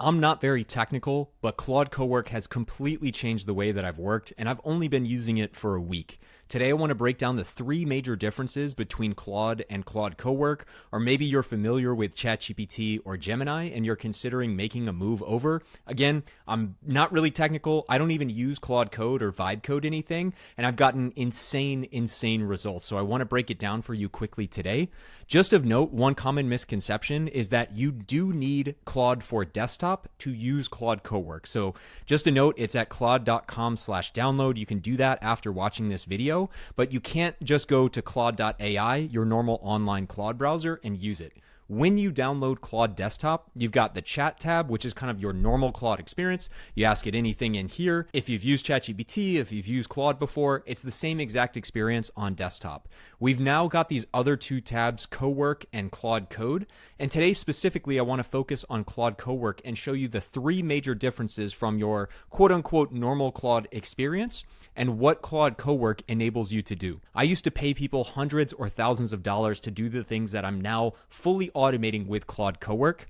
I'm not very technical, but Claude Cowork has completely changed the way that I've worked, and I've only been using it for a week. Today, I want to break down the three major differences between Claude and Claude Cowork, or maybe you're familiar with ChatGPT or Gemini and you're considering making a move over. Again, I'm not really technical. I don't even use Claude Code or Vibe Code anything, and I've gotten insane results. So I want to break it down for you quickly today. Just of note, one common misconception is that you do need Claude for desktop to use Claude Cowork. So just a note, it's at claude.com/download. You can do that after watching this video, but you can't just go to claude.ai, your normal online Claude browser, and use it. When you download Claude Desktop, you've got the chat tab, which is kind of your normal Claude experience. You ask it anything in here. If you've used ChatGPT, if you've used Claude before, it's the same exact experience on desktop. We've now got these other two tabs, Cowork and Claude Code. And today specifically, I want to focus on Claude Cowork and show you the three major differences from your quote unquote normal Claude experience and what Claude Cowork enables you to do. I used to pay people hundreds or thousands of dollars to do the things that I'm now fully automating with Claude Cowork.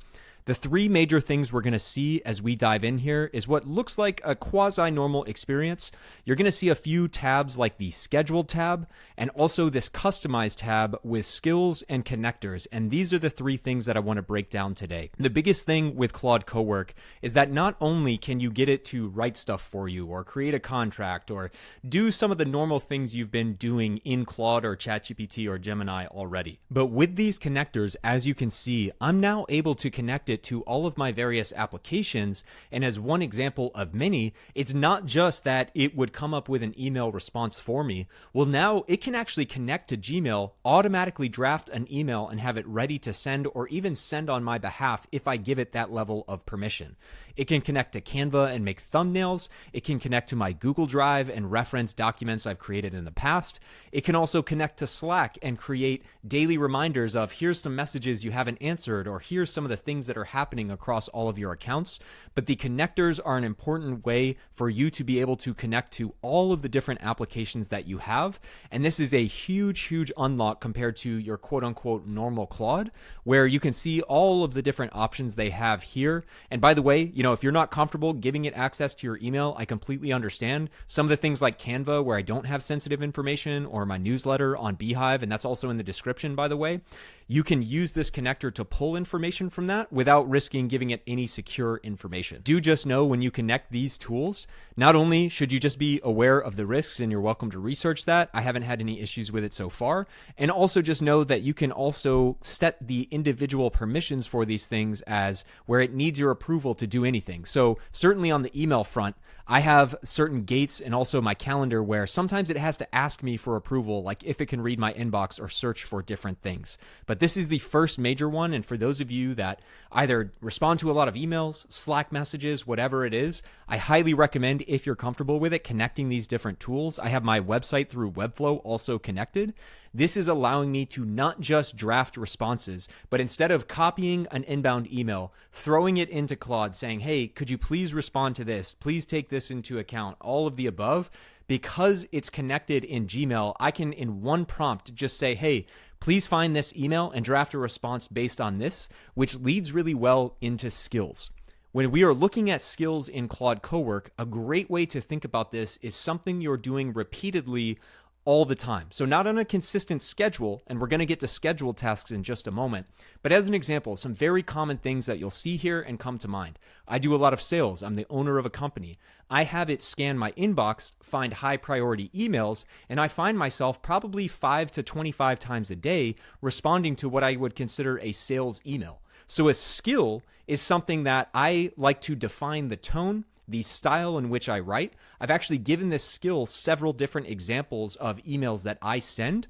The three major things we're going to see as we dive in here is what looks like a quasi-normal experience. You're going to see a few tabs like the Scheduled tab and also this Customized tab with skills and connectors. And these are the three things that I want to break down today. The biggest thing with Claude Cowork is that not only can you get it to write stuff for you or create a contract or do some of the normal things you've been doing in Claude or ChatGPT or Gemini already, but with these connectors, as you can see, I'm now able to connect it to all of my various applications. And as one example of many, it's not just that it would come up with an email response for me. Well, now it can actually connect to Gmail, automatically draft an email and have it ready to send or even send on my behalf if I give it that level of permission. It can connect to Canva and make thumbnails. It can connect to my Google Drive and reference documents I've created in the past. It can also connect to Slack and create daily reminders of here's some messages you haven't answered or here's some of the things that are happening across all of your accounts. But the connectors are an important way for you to be able to connect to all of the different applications that you have. And this is a huge unlock compared to your quote unquote normal Claude, where you can see all of the different options they have here. And by the way, if you're not comfortable giving it access to your email, I completely understand. Some of the things like Canva, where I don't have sensitive information, or my newsletter on Beehive, and that's also in the description, by the way, you can use this connector to pull information from that without risking giving it any secure information. Do just know when you connect these tools, not only should you just be aware of the risks, and you're welcome to research that. I haven't had any issues with it so far. And also just know that you can also set the individual permissions for these things as where it needs your approval to do anything. So certainly on the email front, I have certain gates and also my calendar where sometimes it has to ask me for approval, like if it can read my inbox or search for different things. But this is the first major one. And for those of you that either respond to a lot of emails, Slack messages, whatever it is, I highly recommend, if you're comfortable with it, connecting these different tools. I have my website through Webflow also connected. This is allowing me to not just draft responses, but instead of copying an inbound email, throwing it into Claude saying, hey, could you please respond to this? Please take this into account, all of the above. Because it's connected in Gmail, I can in one prompt just say, hey, please find this email and draft a response based on this, which leads really well into skills. When we are looking at skills in Claude Cowork, a great way to think about this is something you're doing repeatedly all the time. So not on a consistent schedule, and we're going to get to scheduled tasks in just a moment, but as an example, some very common things that you'll see here and come to mind. I do a lot of sales. I'm the owner of a company. I have it scan my inbox, find high priority emails, and I find myself probably 5 to 25 times a day responding to what I would consider a sales email. So a skill is something that I like to define the tone, the style in which I write. I've actually given this skill several different examples of emails that I send.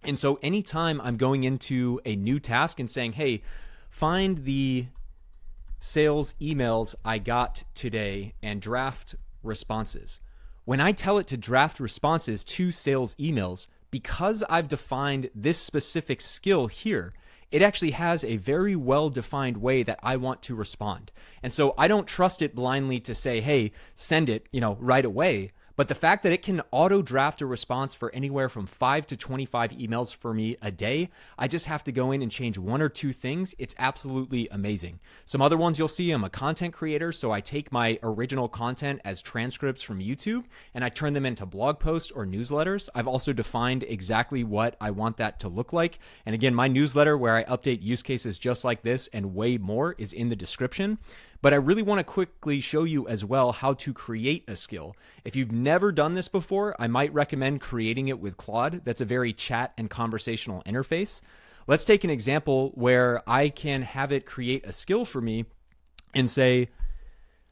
And so anytime I'm going into a new task and saying, hey, find the sales emails I got today and draft responses. When I tell it to draft responses to sales emails, because I've defined this specific skill here, it actually has a very well-defined way that I want to respond. And so I don't trust it blindly to say, hey, send it, right away. But the fact that it can auto draft a response for anywhere from 5 to 25 emails for me a day, I just have to go in and change one or two things. It's absolutely amazing. Some other ones you'll see, I'm a content creator, so I take my original content as transcripts from YouTube and I turn them into blog posts or newsletters. I've also defined exactly what I want that to look like. And again, my newsletter where I update use cases just like this and way more is in the description. But I really want to quickly show you as well how to create a skill. If you've never done this before, I might recommend creating it with Claude. That's a very chat and conversational interface. Let's take an example where I can have it create a skill for me and say,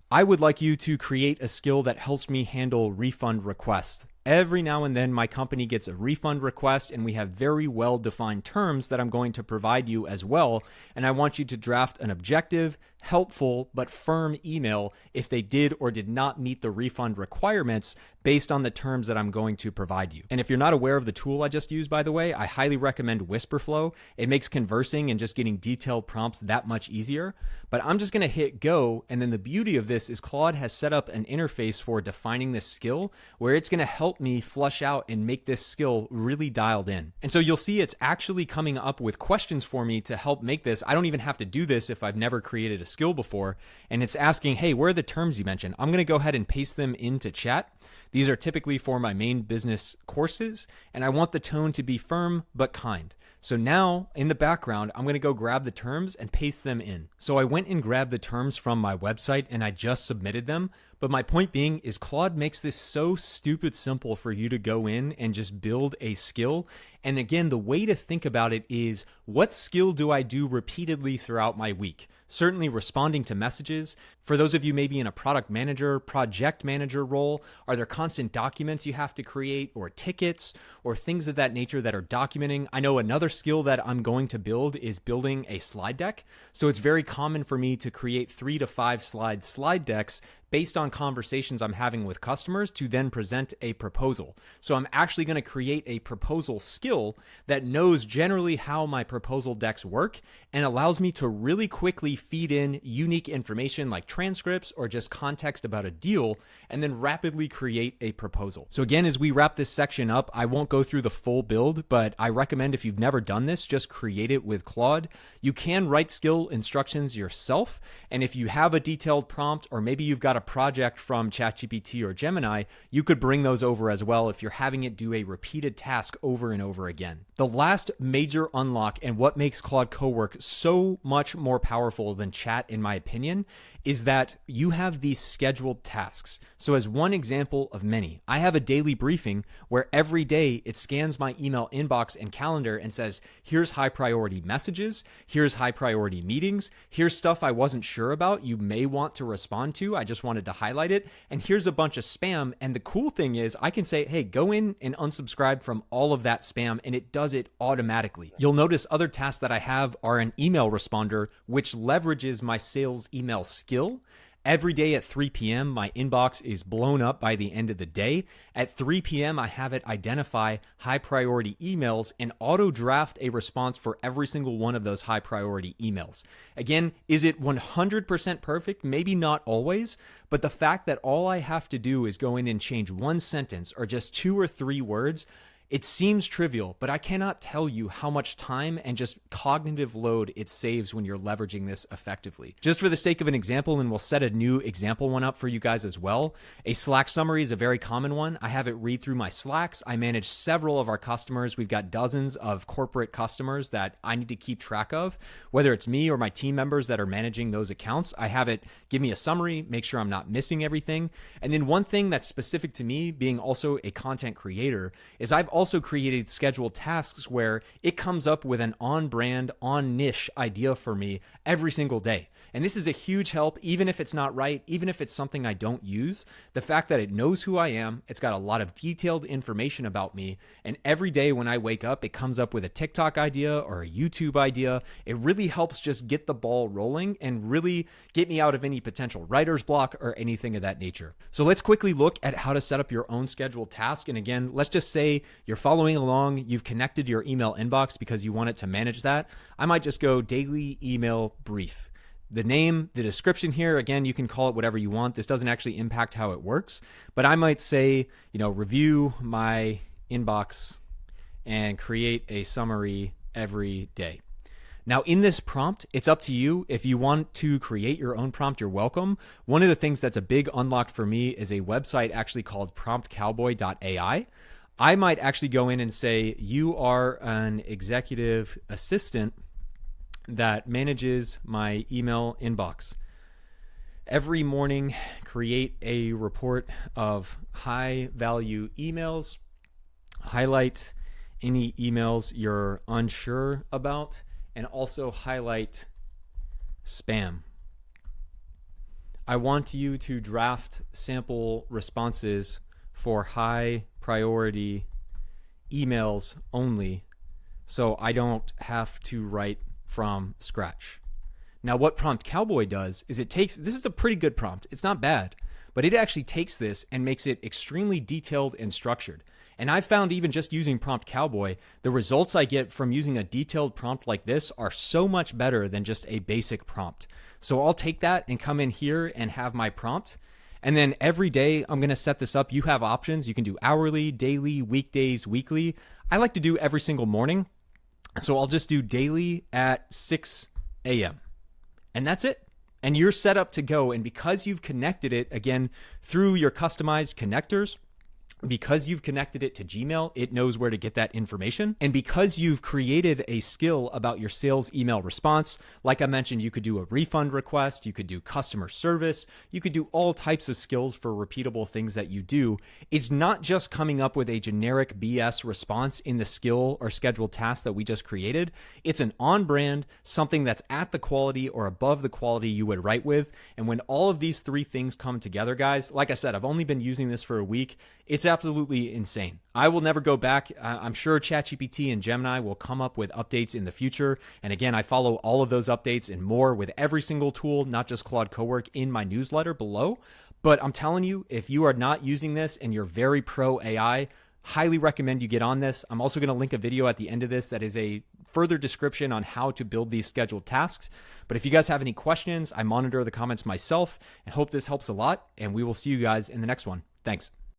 I would like you to create a skill that helps me handle refund requests. Every now and then my company gets a refund request and we have very well-defined terms that I'm going to provide you as well. And I want you to draft an objective, helpful, but firm email if they did or did not meet the refund requirements based on the terms that I'm going to provide you. And if you're not aware of the tool I just used, by the way, I highly recommend Whisperflow. It makes conversing and just getting detailed prompts that much easier. But I'm just going to hit go. And then the beauty of this is Claude has set up an interface for defining this skill where it's going to help me flush out and make this skill really dialed in. And so you'll see it's actually coming up with questions for me to help make this. I don't even have to do this if I've never created a skill before. And it's asking, hey, where are the terms you mentioned? I'm going to go ahead and paste them into chat. These are typically for my main business courses, and I want the tone to be firm but kind. So now in the background, I'm going to go grab the terms and paste them in. So I went and grabbed the terms from my website and I just submitted them. But my point being is Claude makes this so stupid simple for you to go in and just build a skill. And again, the way to think about it is, what skill do I do repeatedly throughout my week? Certainly responding to messages. For those of you maybe in a product manager, project manager role, are there constant documents you have to create or tickets or things of that nature that are documenting? I know another skill that I'm going to build is building a slide deck. So it's very common for me to create 3 to 5 slide decks based on conversations I'm having with customers to then present a proposal. So I'm actually going to create a proposal skill that knows generally how my proposal decks work and allows me to really quickly feed in unique information like transcripts or just context about a deal and then rapidly create a proposal. So again, as we wrap this section up, I won't go through the full build, but I recommend if you've never done this, just create it with Claude. You can write skill instructions yourself. And if you have a detailed prompt, or maybe you've got a project from ChatGPT or Gemini, you could bring those over as well if you're having it do a repeated task over and over again. The last major unlock and what makes Claude Cowork so much more powerful than chat, in my opinion, is that you have these scheduled tasks. So as one example of many, I have a daily briefing where every day it scans my email inbox and calendar and says, here's high priority messages, here's high priority meetings, here's stuff I wasn't sure about you may want to respond to, I just wanted to highlight it, and here's a bunch of spam. And the cool thing is I can say, hey, go in and unsubscribe from all of that spam, and it does it automatically. You'll notice other tasks that I have are an email responder, which leverages my sales email skill. Every day at 3 p.m., my inbox is blown up by the end of the day. At 3 p.m., I have it identify high priority emails and auto draft a response for every single one of those high priority emails. Again, is it 100% perfect? Maybe not always, but the fact that all I have to do is go in and change one sentence or just 2 or 3 words, it seems trivial, but I cannot tell you how much time and just cognitive load it saves when you're leveraging this effectively. Just for the sake of an example, and we'll set a new example one up for you guys as well. A Slack summary is a very common one. I have it read through my Slacks. I manage several of our customers. We've got dozens of corporate customers that I need to keep track of, whether it's me or my team members that are managing those accounts. I have it give me a summary, make sure I'm not missing everything. And then one thing that's specific to me, being also a content creator, is I've also created scheduled tasks where it comes up with an on-brand, on-niche idea for me every single day. And this is a huge help, even if it's not right, even if it's something I don't use. The fact that it knows who I am, it's got a lot of detailed information about me, and every day when I wake up, it comes up with a TikTok idea or a YouTube idea. It really helps just get the ball rolling and really get me out of any potential writer's block or anything of that nature. So let's quickly look at how to set up your own scheduled task. And again, let's just say you're following along, you've connected your email inbox because you want it to manage that. I might just go daily email brief. the name, the description here, again, you can call it whatever you want. This doesn't actually impact how it works, but I might say, review my inbox and create a summary every day. Now, in this prompt, it's up to you. If you want to create your own prompt, you're welcome. One of the things that's a big unlock for me is a website actually called promptcowboy.ai. I might actually go in and say, you are an executive assistant that manages my email inbox. Every morning, create a report of high value emails, highlight any emails you're unsure about, and also highlight spam. I want you to draft sample responses for high priority emails only, so I don't have to write from scratch. Now, what Prompt Cowboy does is this is a pretty good prompt. It's not bad, but it actually takes this and makes it extremely detailed and structured. And I found even just using Prompt Cowboy, the results I get from using a detailed prompt like this are so much better than just a basic prompt. So I'll take that and come in here and have my prompt. And then every day I'm going to set this up. You have options. You can do hourly, daily, weekdays, weekly. I like to do every single morning. So I'll just do daily at 6 a.m. And that's it. And you're set up to go. And because you've connected it, again, through your customized connectors, because you've connected it to Gmail, it knows where to get that information. And because you've created a skill about your sales email response, like I mentioned, you could do a refund request, you could do customer service, you could do all types of skills for repeatable things that you do. It's not just coming up with a generic BS response in the skill or scheduled task that we just created. It's an on-brand, something that's at the quality or above the quality you would write with. And when all of these three things come together, guys, like I said, I've only been using this for a week. It's absolutely insane. I will never go back. I'm sure ChatGPT and Gemini will come up with updates in the future. And again, I follow all of those updates and more with every single tool, not just Claude Cowork, in my newsletter below. But I'm telling you, if you are not using this and you're very pro AI, highly recommend you get on this. I'm also going to link a video at the end of this that is a further description on how to build these scheduled tasks. But if you guys have any questions, I monitor the comments myself and hope this helps a lot. And we will see you guys in the next one. Thanks.